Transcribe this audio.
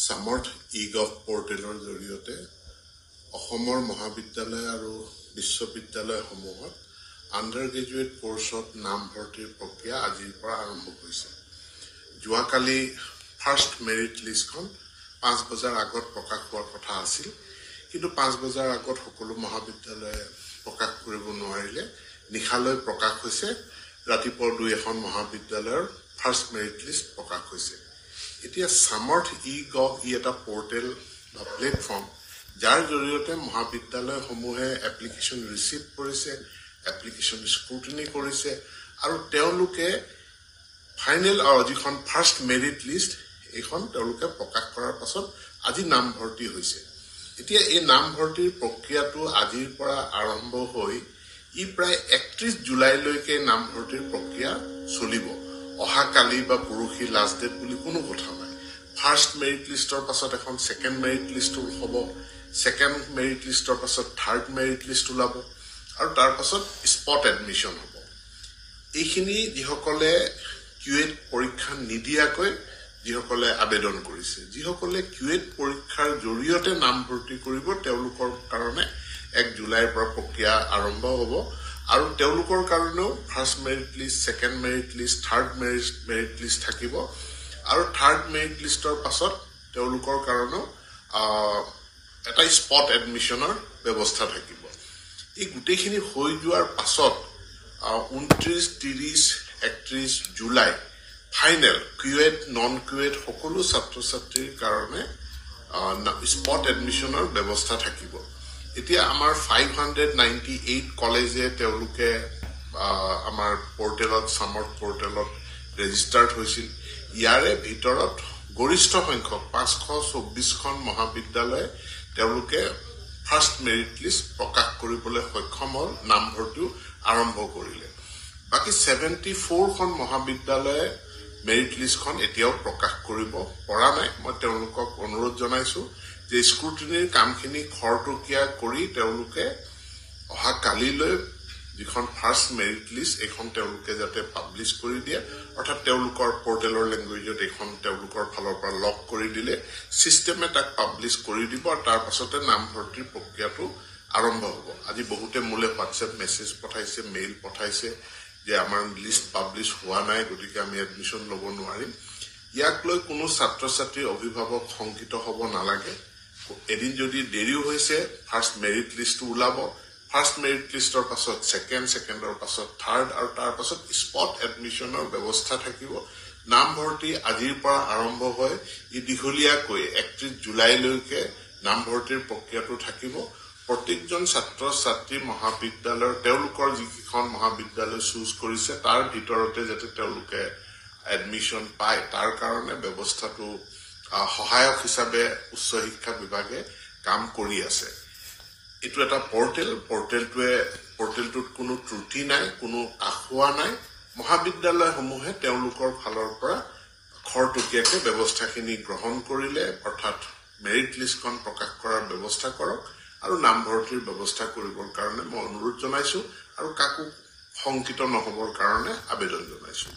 সামৰ্থ ই-গভ পোৰ্টেলৰ জৰিয়তে অসমৰ মহাবিদ্যালয় আৰু বিশ্ববিদ্যালয়সমূহত আণ্ডাৰ গ্ৰেজুৱেট কোৰ্ছত নাম ভৰ্তিৰ প্ৰক্ৰিয়া আজিৰ পৰা আৰম্ভ হৈছে। যোৱাকালি ফাৰ্ষ্ট মেৰিট লিষ্টখন 5 বজাৰ আগত প্ৰকাশ হোৱাৰ কথা আছিল, কিন্তু 5 বজাৰ আগত সকলো মহাবিদ্যালয়ে প্ৰকাশ কৰিব নোৱাৰিলে। নিশালৈ প্ৰকাশ হৈছে, ৰাতিপুৱা 2-এখন মহাবিদ্যালয়ৰ ফাৰ্ষ্ট মেৰিট লিষ্ট প্ৰকাশ হৈছে। এতিয়া সামৰ্থ ই-গভ এটা পোৰ্টেল বা প্লেটফৰ্ম, যাৰ জৰিয়তে মহাবিদ্যালয়সমূহে এপ্লিকেশ্যন ৰিচিভ কৰিছে, এপ্লিকেশ্যন স্ক্ৰুটিনি কৰিছে আৰু তেওঁলোকে ফাইনেল যিখন ফাৰ্ষ্ট মেৰিট লিষ্ট এইখন তেওঁলোকে প্ৰকাশ কৰাৰ পাছত আজি নাম ভৰ্তি হৈছে। এতিয়া এই নাম ভৰ্তিৰ প্ৰক্ৰিয়াটো আজিৰ পৰা আৰম্ভ হৈ প্ৰায় 31 জুলাইলৈকে নাম ভৰ্তিৰ প্ৰক্ৰিয়া চলিব। অহাকালি বা পৰহি লাষ্ট ডেট বুলি কোনো কথা নাই। ফাৰ্ষ্ট মেৰিট লিষ্টৰ পাছত এখন ছেকেণ্ড মেৰিট লিষ্ট হ'ব, ছেকেণ্ড মেৰিট লিষ্টৰ পাছত থাৰ্ড মেৰিট লিষ্ট ওলাব আৰু তাৰ পাছত স্পট এডমিশ্যন হ'ব। এইখিনি যিসকলে কিউএট পৰীক্ষা নিদিয়াকৈ যিসকলে আবেদন কৰিছে, যিসকলে কিউএট পৰীক্ষাৰ জৰিয়তে নাম ভৰ্তি কৰিব, তেওঁলোকৰ কাৰণে 1 জুলাইৰ পৰা প্ৰক্ৰিয়া আৰম্ভ হ'ব আৰু তেওঁলোকৰ কাৰণেও first merit list, second merit list, third merit list থাকিব আৰু থাৰ্ড মেৰিট লিষ্টৰ পাছত তেওঁলোকৰ কাৰণেও এটা স্পট এডমিশ্যনৰ ব্যৱস্থা থাকিব। এই গোটেইখিনি হৈ যোৱাৰ পাছত 29, 30, 31 জুলাই ফাইনেল কিউএট, নন কিউএট সকলো ছাত্ৰ ছাত্ৰীৰ কাৰণে স্পট এডমিশ্যনৰ ব্যৱস্থা থাকিব। এতিয়া আমাৰ 598 কলেজে তেওঁলোকে আমাৰ পৰ্টেলত, সামৰ্থ পৰ্টেলত ৰেজিষ্টাৰ্ড হৈছিল। ইয়াৰে ভিতৰত গৰিষ্ঠ সংখ্যক 524খন মহাবিদ্যালয়ে তেওঁলোকে ফাৰ্ষ্ট মেৰিট লিষ্ট প্ৰকাশ কৰিবলৈ সক্ষম হ'ল, নামভৰ্তিও আৰম্ভ কৰিলে। বাকী 74খন মহাবিদ্যালয়ে মেৰিট লিষ্টখন এতিয়াও প্ৰকাশ কৰিব পৰা নাই। মই তেওঁলোকক অনুৰোধ জনাইছো যে স্ক্ৰুটিনিৰ কামখিনি খৰতকীয়া কৰি তেওঁলোকে অহা কালিলৈ যিখন ফাৰ্ষ্ট মেৰিট লিষ্ট এইখন তেওঁলোকে যাতে পাব্লিছ কৰি দিয়ে, অৰ্থাৎ তেওঁলোকৰ পৰ্টেলৰ লেংগুৱেজত এইখন তেওঁলোকৰ ফালৰ পৰা লক কৰি দিলে ছিষ্টেমে তাক পাব্লিছ কৰি দিব আৰু তাৰ পাছতে নামভৰ্তিৰ প্ৰক্ৰিয়াটো আৰম্ভ হ'ব। আজি বহুতে মোলৈ হোৱাটছএপ মেছেজ পঠাইছে, মেইল পঠাইছে যে আমাৰ লিষ্ট পাব্লিছ হোৱা নাই, গতিকে আমি এডমিশ্যন ল'ব নোৱাৰিম। ইয়াক লৈ কোনো ছাত্ৰ ছাত্ৰী, অভিভাৱক শংকিত হ'ব নালাগে। এদিন যদি দেৰিও হৈছে, ফাৰ্ষ্ট মেৰিট লিষ্টটো ওলাব, ফাৰ্ষ্ট মেৰিট লিষ্টৰ পাছত ছেকেণ্ডৰ পাছত থাৰ্ড আৰু তাৰ পাছত স্পট এডমিশ্যনৰ ব্যৱস্থা থাকিব। নামভৰ্তি আজিৰ পৰা আৰম্ভ হয়, দীঘলীয়াকৈ 31 জুলাইলৈকে নামভৰ্তিৰ প্ৰক্ৰিয়াটো থাকিব। প্ৰত্যেকজন ছাত্ৰ ছাত্ৰী মহাবিদ্যালয়ৰ তেওঁলোকৰ যিকেইখন মহাবিদ্যালয় চুজ কৰিছে তাৰ ভিতৰতে যাতে তেওঁলোকে এডমিশ্যন পায়, তাৰ কাৰণে ব্যৱস্থাটো সহায়ক হিচাপে উচ্চ শিক্ষা বিভাগে কাম কৰি আছে। এইটো এটা পৰ্টেলটোত কোনো ত্ৰুটি নাই, কোনো আসোঁৱাহ নাই। মহাবিদ্যালয়সমূহে তেওঁলোকৰ ফালৰ পৰা খৰতকীয়াকৈ ব্যৱস্থাখিনি গ্ৰহণ কৰিলে, অৰ্থাৎ মেৰিট লিষ্টখন প্ৰকাশ কৰাৰ ব্যৱস্থা কৰক আৰু নামভৰ্তিৰ ব্যৱস্থা কৰিবৰ কাৰণে মই অনুৰোধ জনাইছো আৰু কাকো শংকিত নহবৰ কাৰণে আবেদন জনাইছো।